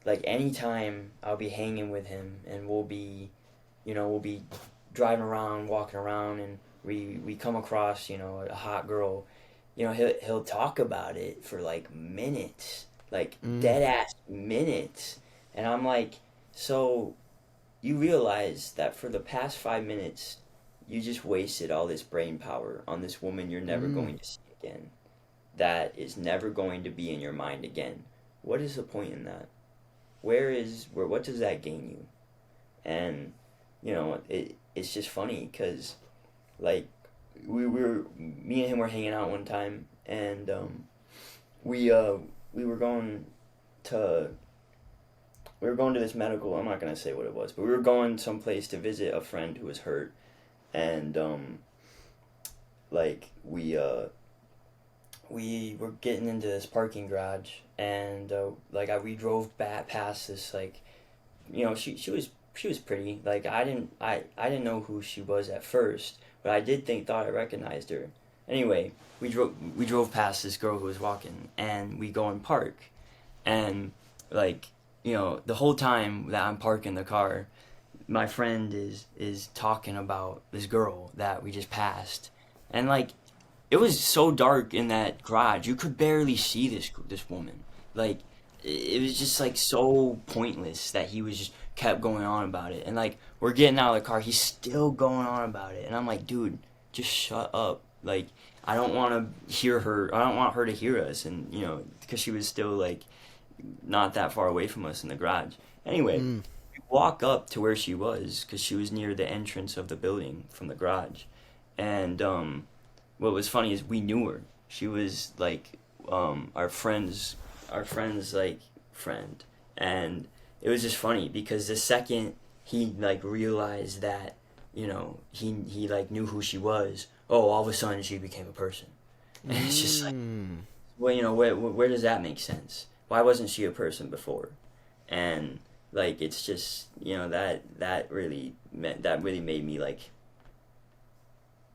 like anytime I'll be hanging with him and we'll be driving around, walking around, and we come across a hot girl. He'll talk about it for like minutes, like Mm. dead ass minutes, and I'm like, so you realize that for the past 5 minutes, you just wasted all this brain power on this woman you're never Mm. going to see again, that is never going to be in your mind again. What is the point in that? What does that gain you? And it's just funny because like me and him were hanging out one time, and we uh we were going to this medical. I'm not gonna say what it was, but we were going someplace to visit a friend who was hurt, and like we were getting into this parking garage, and we drove back past this, like, she was pretty. Like, I didn't know who she was at first, but I did thought I recognized her. Anyway, we drove past this girl who was walking, and we go and park, and like, the whole time that I'm parking the car, my friend is talking about this girl that we just passed, and like, it was so dark in that garage, you could barely see this woman. Like, it was just like so pointless that he was just kept going on about it, and like, we're getting out of the car, he's still going on about it, and I'm like, dude, just shut up. Like, I don't want to hear her. I don't want her to hear us, and because she was still like not that far away from us in the garage. Anyway, Mm. we walk up to where she was because she was near the entrance of the building from the garage, and what was funny is we knew her. She was like our friend's like friend, and it was just funny because the second he like realized that he like knew who she was, oh, all of a sudden she became a person, and it's just like, Mm. well, where does that make sense? Why wasn't she a person before? And like, it's just, that really made me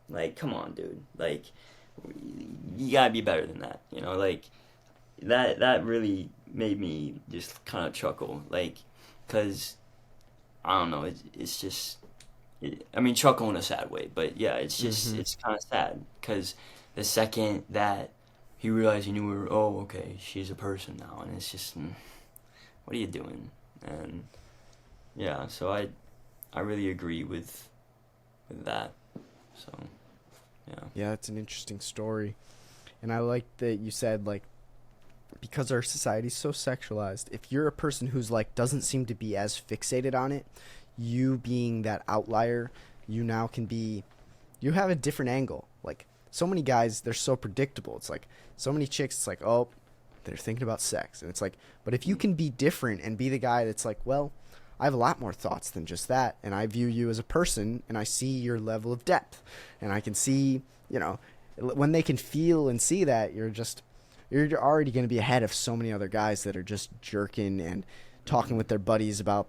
like, come on, dude, like, you gotta be better than that, like, that really made me just kind of chuckle, like, cause I don't know, it's just, I mean, chuckle in a sad way, but yeah, Mm-hmm. it's kind of sad, cause the second that he realized he knew her, oh, okay, she's a person now, and it's just, what are you doing? And yeah, so I really agree with that. So yeah. Yeah, it's an interesting story. And I like that you said, like, because our society's so sexualized, if you're a person who's like doesn't seem to be as fixated on it, you being that outlier, you now can be, you have a different angle. Like, so many guys, they're so predictable. It's like so many chicks, it's like, oh, they're thinking about sex. And it's like, but if you can be different and be the guy that's like, well, I have a lot more thoughts than just that, and I view you as a person, and I see your level of depth, and I can see, when they can feel and see that, you're already going to be ahead of so many other guys that are just jerking and talking Hmm. with their buddies about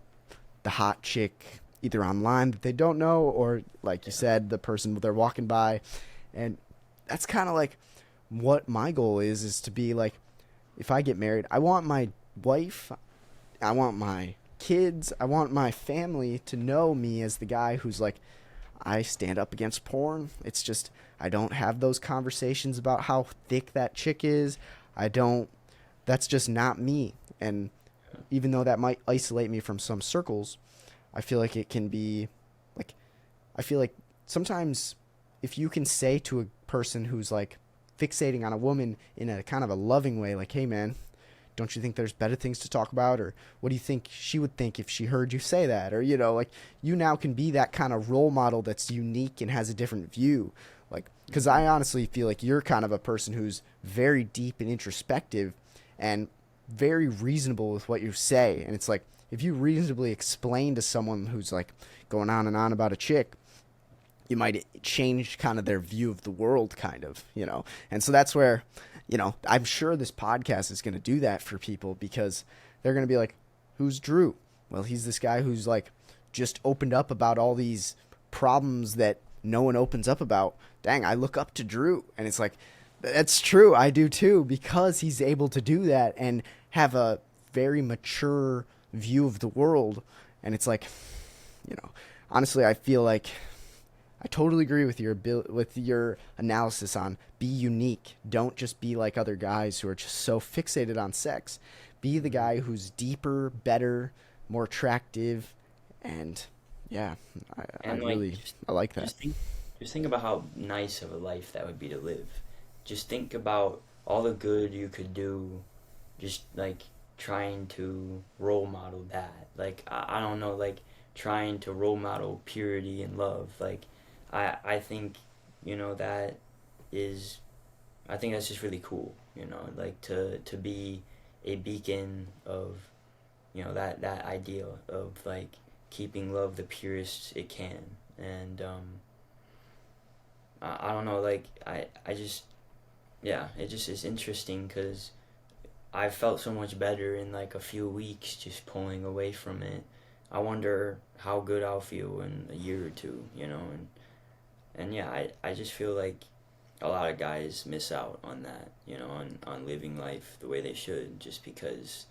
the hot chick either online that they don't know, or like you Yeah. said, the person they're walking by. And that's kind of like what my goal is to be like, if I get married, I want my wife, I want my kids, I want my family to know me as the guy who's like, I stand up against porn. It's just, I don't have those conversations about how thick that chick is. I don't, that's just not me. And even though that might isolate me from some circles, I feel like it can be like, I feel like sometimes if you can say to a person who's like fixating on a woman in a kind of a loving way, like, hey man, don't you think there's better things to talk about? Or what do you think she would think if she heard you say that? Or, like, you now can be that kind of role model that's unique and has a different view. Like, because Hmm. I honestly feel like you're kind of a person who's very deep and introspective and very reasonable with what you say. And it's like, if you reasonably explain to someone who's like going on and on about a chick, you might change kind of their view of the world, kind of, And so that's where, I'm sure this podcast is going to do that for people because they're going to be like, who's Drew? Well, he's this guy who's like just opened up about all these problems that no one opens up about. Dang, I look up to Drew. And it's like, that's true. I do too, because he's able to do that and have a very mature view of the world. And it's like, you know, honestly, I feel like I totally agree with your analysis on be unique. Don't just be like other guys who are just so fixated on sex. Be the Hmm. guy who's deeper, better, more attractive, and yeah, I And like, really I like that. just think just think about how nice of a life that would be to live. Just think about all the good you could do, just like trying to role model that. Like, I don't know, like, trying to role model purity and love. Like, I think, that is, I think that's just really cool, like to be a beacon of, that ideal of like keeping love the purest it can. And I don't know, like I just, yeah, it just is interesting because I felt so much better in like a few weeks just pulling away from it. I wonder how good I'll feel in a year or two, and yeah, I just feel like a lot of guys miss out on that, on living life the way they should, just because,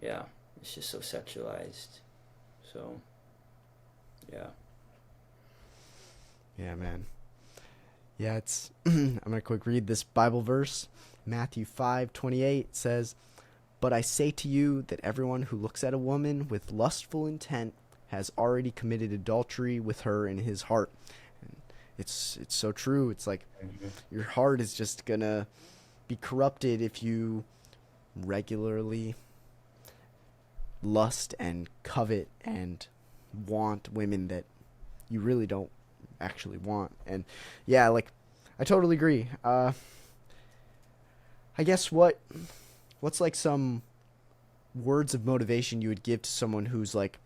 yeah, it's just so sexualized. So, yeah. Yeah, man. Yeah, it's I'm going to quick read this Bible verse. Matthew 5:28 says, "But I say to you that everyone who looks at a woman with lustful intent has already committed adultery with her in his heart." And it's so true. It's like Mhm. your heart is just going to be corrupted if you regularly lust and covet and want women that you really don't actually want. And yeah, like I totally agree. I guess what's like some words of motivation you would give to someone who's like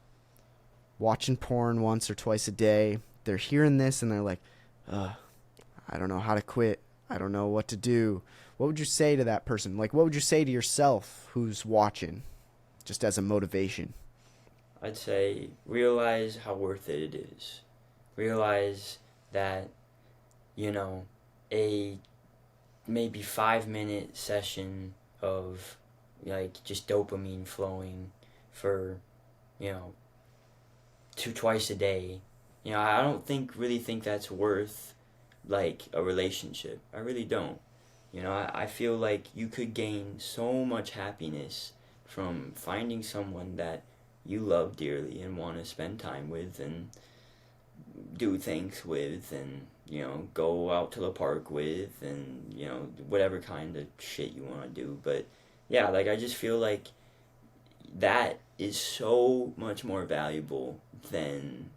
watching porn once or twice a day? They're hearing this and they're like, I don't know how to quit. I don't know what to do. What would you say to that person? Like, what would you say to yourself who's watching, just as a motivation? I'd say realize how worth it is. Realize that, you know, a maybe 5 minute session of like just dopamine flowing for, you know, twice a day. I don't really think that's worth like a relationship. I really don't. I feel like you could gain so much happiness from finding someone that you love dearly and want to spend time with and do things with and go out to the park with and whatever kind of shit you want to do. But yeah, like I just feel like that is so much more valuable than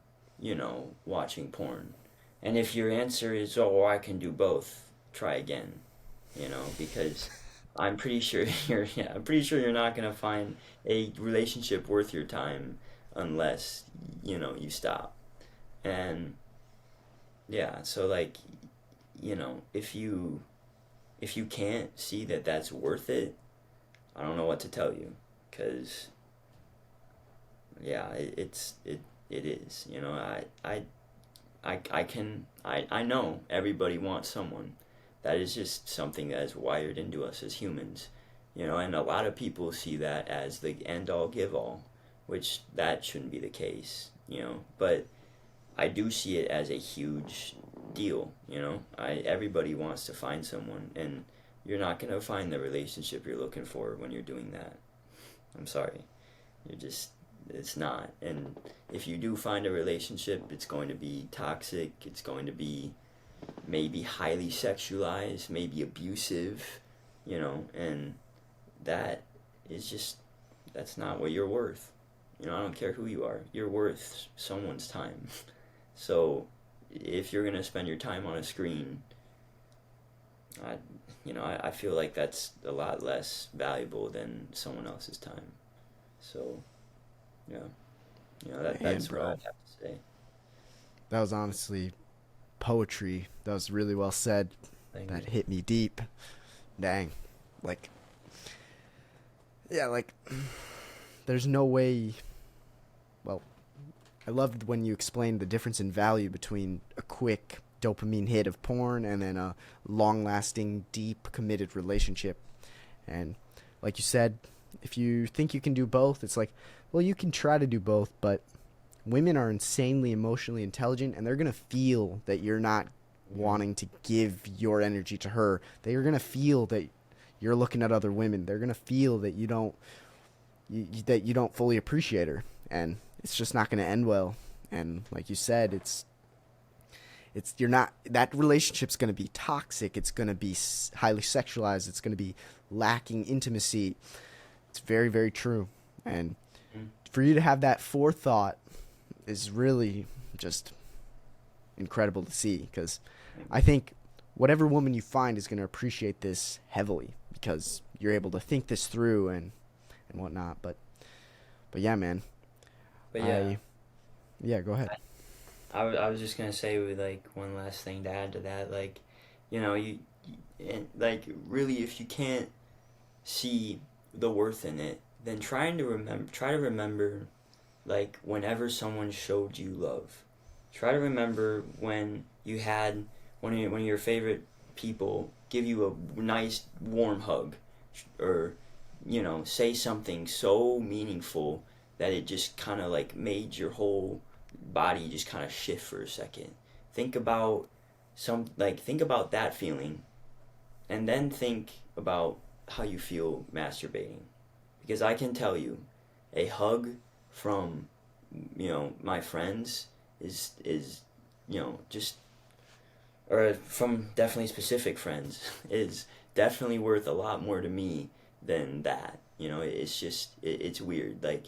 watching porn. And if your answer is, oh, I can do both, try again, because I'm pretty sure you're not gonna find a relationship worth your time unless you stop. And yeah, so like if you can't see that that's worth it, I don't know what to tell you, because yeah, it is. I know everybody wants someone. That is just something that is wired into us as humans. And a lot of people see that as the end all give all, which that shouldn't be the case. But I do see it as a huge deal. Everybody wants to find someone, and you're not gonna find the relationship you're looking for when you're doing that. I'm sorry. It's not. And if you do find a relationship, it's going to be toxic. It's going to be maybe highly sexualized, maybe abusive, and that is just, that's not what you're worth. I don't care who you are. You're worth someone's time. So if you're going to spend your time on a screen, I feel like that's a lot less valuable than someone else's time. So, yeah. That's what I'd Bro, have to say. that was honestly poetry. That was really well said. Thank That you. hit me deep. Dang. Like, yeah, like, there's no way. Well, I loved when you explained the difference in value between a quick dopamine hit of porn and then a long lasting, deep, committed relationship. And like you said, if you think you can do both, it's like, well, you can try to do both, but women are insanely emotionally intelligent and they're going to feel that you're not Hmm. wanting to give your energy to her. They're going to feel that you're looking at other women. They're going to feel that you don't fully appreciate her, and it's just not going to end well. And like you said, it's you're not, that relationship's going to be toxic. It's going to be highly sexualized. It's going to be lacking intimacy. It's very, very true. And for you to have that forethought is really just incredible to see, because I think whatever woman you find is going to appreciate this heavily because you're able to think this through and whatnot. But yeah, man. But I Yeah, go ahead. I was just gonna say with like one last thing to add to that, like, and like really, if you can't see the worth in it, then try to remember, like whenever someone showed you love, try to remember when you had one of your favorite people give you a nice warm hug, or say something so meaningful that it just kind of like made your whole body just kind of shift for a second. Think about think about that feeling, and then think about how you feel masturbating, because I can tell you, a hug from my friends is just, or from definitely specific friends, is definitely worth a lot more to me than that. It's just it's weird. Like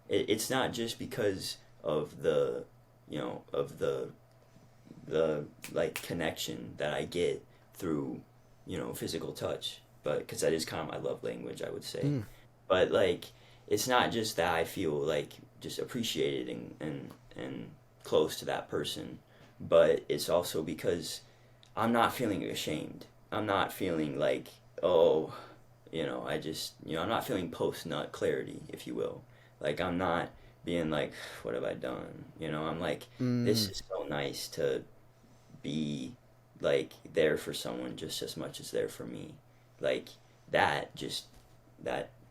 it's not just because of the like connection that I get through physical touch, but because that is kind of my love language, I would say. Mm. But like it's not just that I feel like just appreciated and close to that person, but it's also because I'm not feeling ashamed. I'm not feeling like, oh, I just, I'm not feeling post nut clarity, if you will. Like, I'm not being like, what have I done? I'm like, this Mm. is so nice to be like there for someone just as much as there for me. Like, that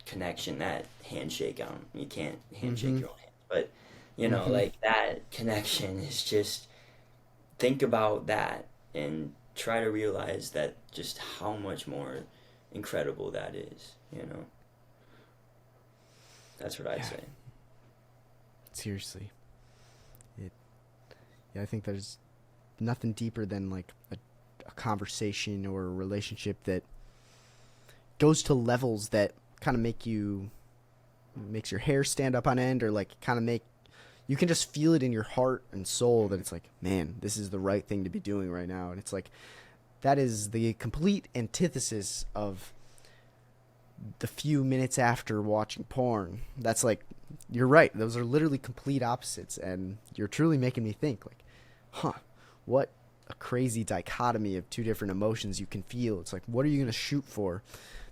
connection, that handshake, you can't handshake Mm-hmm. your own hand, but, Mm-hmm. like that connection is just, think about that and try to realize that just how much more incredible that is. That's what I'd Yeah, say. seriously. It, yeah, I think there's nothing deeper than like a conversation or a relationship that goes to levels that kind of makes your hair stand up on end, or like kind of make you can just feel it in your heart and soul that it's like, man, this is the right thing to be doing right now. And it's like that is the complete antithesis of the few minutes after watching porn. That's like, you're right. Those are literally complete opposites, and you're truly making me think like, huh, what a crazy dichotomy of two different emotions you can feel. It's like, what are you going to shoot for?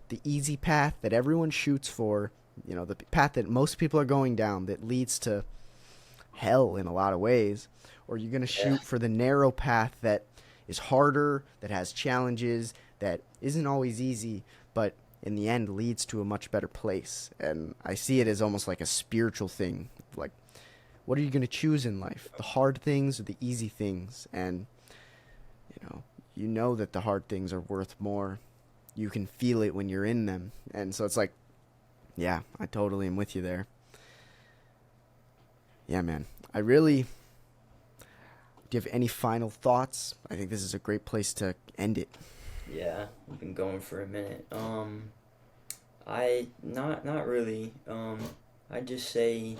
The easy path that everyone shoots for, the path that most people are going down that leads to hell in a lot of ways, or you're going to Yeah. shoot for the narrow path that is harder, that has challenges, that isn't always easy, but in the end leads to a much better place. And I see it as almost like a spiritual thing. Like, what are you going to choose in life? The hard things or the easy things? And that the hard things are worth more. You can feel it when you're in them. And so it's like, yeah, I totally am with you there. Yeah, man. I really Do you have any final thoughts? I think this is a great place to end it. Yeah, we've been going for a minute. I not really. I just say,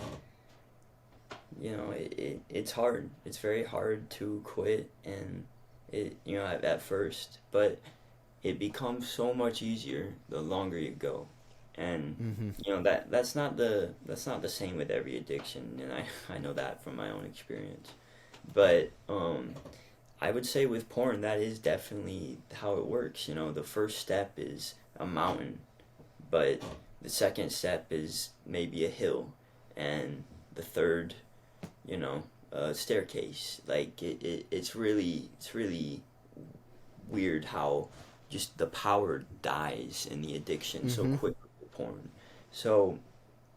it's hard. It's very hard to quit, and at first, but it becomes so much easier the longer you go. And Mm-hmm. that's not the same with every addiction, and I know that from my own experience. But I would say with porn, that is definitely how it works. The first step is a mountain, but the second step is maybe a hill, and the third, a staircase. Like it's really weird how just the power dies in the addiction so Mm-hmm. quickly with porn. So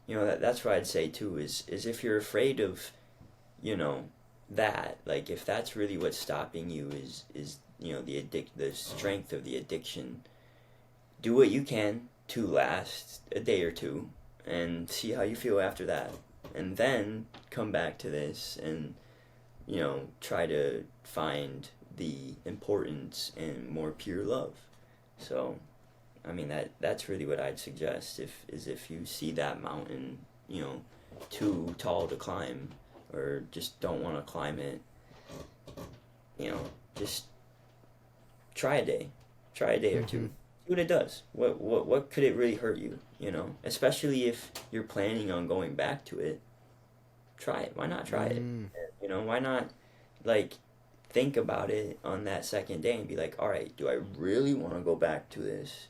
that's what I'd say too, is if you're afraid of you know that, like, if that's really what's stopping you, is the strength of the addiction, do what you can to last a day or two and see how you feel after that, and then come back to this and try to find the importance in more pure love. So I mean, that's really what I'd suggest, if you see that mountain too tall to climb, or just don't want to climb it, you know, just try a day. Try a day or two. See what it does. What could it really hurt you, you know? Especially if you're planning on going back to it. Try it. Why not try it? You know, why not, like, think about it on that second day and be like, all right, do I really want to go back to this,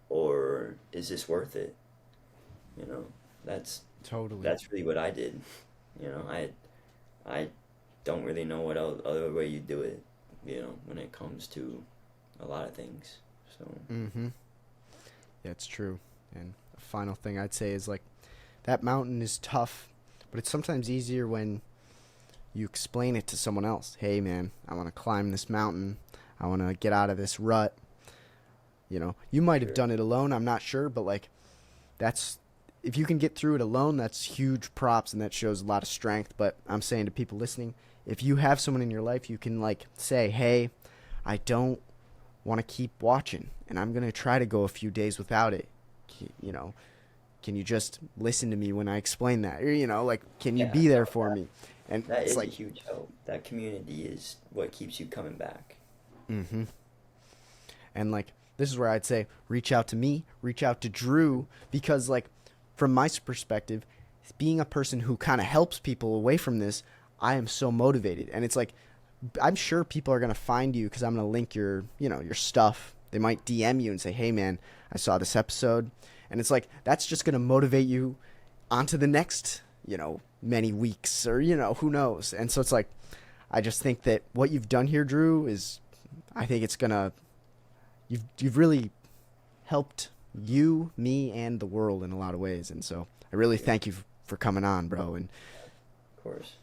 or is this worth it? You know, that's really what I did. You know, I don't really know what other way you do it, you know, when it comes to a lot of things. So yeah, it's true. And a final thing I'd say is, like, that mountain is tough, but it's sometimes easier when you explain it to someone else. Hey man, I want to climb this mountain, I want to get out of this rut. You know, you might have done it alone, I'm not sure, but like, that's, if you can get through it alone, that's huge props, and that shows a lot of strength. But I'm saying to people listening, if you have someone in your life, you can, like, say, hey, I don't want to keep watching, and I'm going to try to go a few days without it. You know, can you just listen to me when I explain that? Or, you know, like, can you be there for me? And that it's is like, a huge help. That community is what keeps you coming back. And, like, this is where I'd say reach out to me, reach out to Drew, because, like, from my perspective, being a person who kind of helps people away from this, I am so motivated. And it's like, I'm sure people are going to find you because I'm going to link your, you know, your stuff. They might DM you and say, hey man, I saw this episode. And it's like, that's just going to motivate you onto the next, you know, many weeks, or, you know, who knows. And so it's like, I just think that what you've done here, Drew, is, I think it's going to, you've really helped you, me, and the world in a lot of ways. And so I really thank you for coming on, bro. And of course.